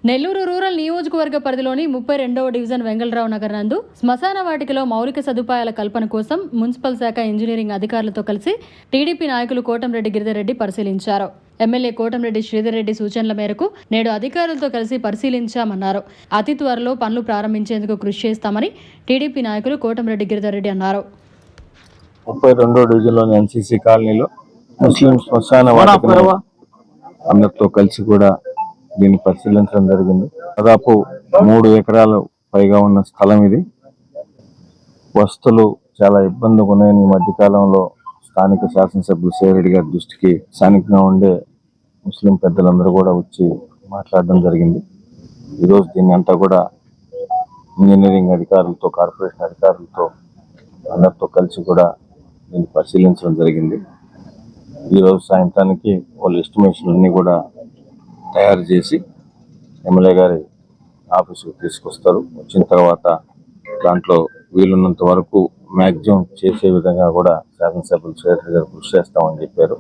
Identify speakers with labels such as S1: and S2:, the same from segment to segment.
S1: Nellore rural నియోజకవర్గ పరిధిలోని 32వ division Vengala Rao Nagar నందు శ్మశాన వాటికలో మౌలిక సదుపాయాల కల్పన కోసం మున్సిపల్ శాఖ ఇంజనీరింగ్ అధికారులతో కలిసి టీడీపీ నాయకులు కోటంరెడ్డి గిరిధర్రెడ్డి పరిశీలించారు. ఎమ్మెల్యే కోటంరెడ్డి శ్రీధర్రెడ్డి సూచనల మేరకు నేడు అధికారులతో కలిసి పరిశీలించామన్నారు. అతి త్వరలో పనులు ప్రారంభించేందుకు కృషి చేస్తామని టీడీపీ నాయకులు కోటంరెడ్డి గిరిధర్రెడ్డి అన్నారు.
S2: 32వ డివిజన్లోని ఎన్సీసీ కాలనీలో ముస్లిం శ్మశాన వాటికను అందరితో కలిసి కూడా దీన్ని పరిశీలించడం జరిగింది. దాదాపు 3 ఎకరాలు పైగా ఉన్న స్థలం ఇది. వసతులు చాలా ఇబ్బందిగా ఉన్నాయని ఈ మధ్యకాలంలో స్థానిక శాసనసభ్యులు సేరెడ్డి గారి దృష్టికి స్థానికంగా ఉండే ముస్లిం పెద్దలందరూ కూడా వచ్చి మాట్లాడడం జరిగింది. ఈరోజు దీన్ని అంతా కూడా ఇంజనీరింగ్ అధికారులతో, కార్పొరేషన్ అధికారులతో అందరితో కలిసి కూడా దీన్ని పరిశీలించడం జరిగింది. ఈరోజు సాయంత్రానికి వాళ్ళ ఎస్టిమేషన్ అన్ని కూడా తయారు చేసి ఎమ్మెల్యే గారి ఆఫీసుకు తీసుకొస్తారు. వచ్చిన తర్వాత దాంట్లో వీలున్నంత వరకు మ్యాక్సిమం చేసే విధంగా కూడా శాసనసభ్యులు సేరెడ్డి గారు కృషి చేస్తామని చెప్పారు.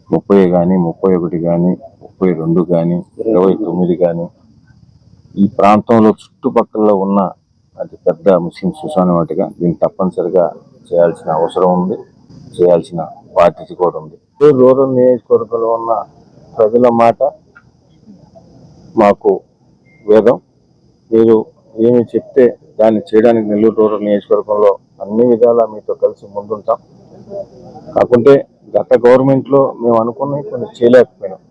S2: 30 కానీ 31 కానీ 32 కానీ 29 కానీ ఈ ప్రాంతంలో చుట్టుపక్కల ఉన్న అతి పెద్ద ముస్లిం శ్మశాన వాటిక దీన్ని తప్పనిసరిగా చేయాల్సిన అవసరం ఉంది, చేయాల్సిన బాధ్యత కూడా ఉంది. రూరల్ నియోజకవర్గంలో ఉన్న ప్రజల మాట మాకు వేదం. మీరు ఏమి చెప్తే దాన్ని చేయడానికి నెల్లూరు రూరల్ నియోజకవర్గంలో అన్ని విధాలా మీతో కలిసి ముందుంటాం. కాకుంటే గత గవర్నమెంట్లో మేము అనుకున్నవి కొన్ని చేయలేకపోయినాం.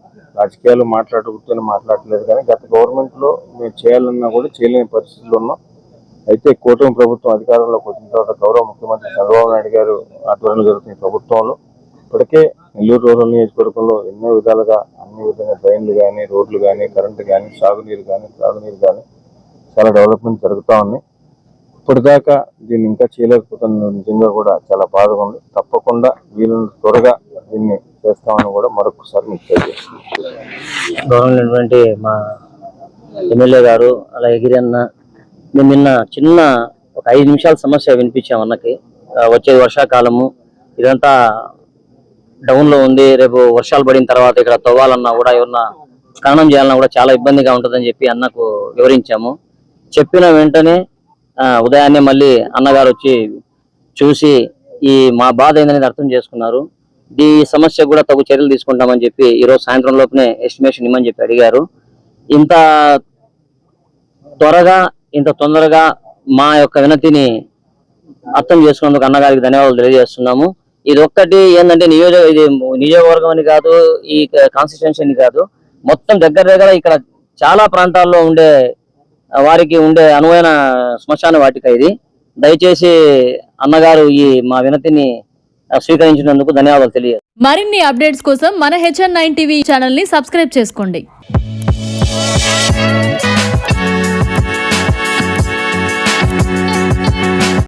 S2: రాజకీయాలు మాట్లాడలేదు కానీ గత గవర్నమెంట్లో మేము చేయాలన్నా కూడా చేయలేని పరిస్థితుల్లో ఉన్నాం. అయితే కూటమి ప్రభుత్వం అధికారంలోకి వచ్చిన తర్వాత గౌరవ ముఖ్యమంత్రి చంద్రబాబు నాయుడు గారు ఆధ్వర్యంలో జరుగుతున్న ప్రభుత్వంలో ఇప్పటికే నెల్లూరు రూరల్ నియోజకవర్గంలో ఎన్నో విధాలుగా అన్ని విధంగా ట్రైన్లు కానీ, రోడ్లు కానీ, కరెంటు కానీ, సాగునీరు కానీ, త్రాగునీరు కానీ చాలా డెవలప్మెంట్ జరుగుతూ ఉన్నాయి. ఇప్పటిదాకా దీన్ని ఇంకా చేయలేకపోతున్న నిజంగా కూడా చాలా బాధగా ఉంది. తప్పకుండా వీళ్ళని త్వరగా దీన్ని చేస్తామని కూడా మరొకసారి మీకు తెలియజేస్తున్నాను.
S3: గౌరవమైనటువంటి మా ఎమ్మెల్యే గారు అలా ఎగిరన్న మేము నిన్న చిన్న ఒక 5 నిమిషాల సమస్య వినిపించాం అన్నకి. వచ్చేది వర్షాకాలము, ఇదంతా డౌన్ లో ఉంది. రేపు వర్షాలు పడిన తర్వాత ఇక్కడ తవ్వాలన్నా కూడా ఎవరన్నా ఖననం చేయాలన్నా కూడా చాలా ఇబ్బందిగా ఉంటుందని చెప్పి అన్నకు వివరించాము. చెప్పిన వెంటనే ఉదయాన్నే మళ్ళీ అన్నగారు వచ్చి చూసి ఈ మా బాధ ఏందనేది అర్థం చేసుకున్నారు. ఈ సమస్య కూడా తగు చర్యలు తీసుకుంటామని చెప్పి ఈరోజు సాయంత్రం లోపునే ఎస్టిమేషన్ ఇమ్మని చెప్పి అడిగారు. ఇంత త్వరగా ఇంత తొందరగా మా యొక్క వినతిని అర్థం చేసుకున్నందుకు అన్నగారికి ధన్యవాదాలు తెలియజేస్తున్నాము. ఇది ఒక్కటి ఏంటంటే నియోజకవర్గం అని కాదు, ఈ కాన్స్టిట్యున్సీ అని కాదు, మొత్తం దగ్గర ఇక్కడ చాలా ప్రాంతాల్లో ఉండే వారికి ఉండే అనువైన శ్మశాన వాటిక ఇది. దయచేసి అన్నగారు ఈ మా వినతిని స్వీకరించినందుకు ధన్యవాదాలు తెలియదు.
S1: మరిన్ని అప్డేట్స్ కోసం మన HN9 టీవీ ఛానల్ ని సబ్స్క్రైబ్ చేసుకోండి.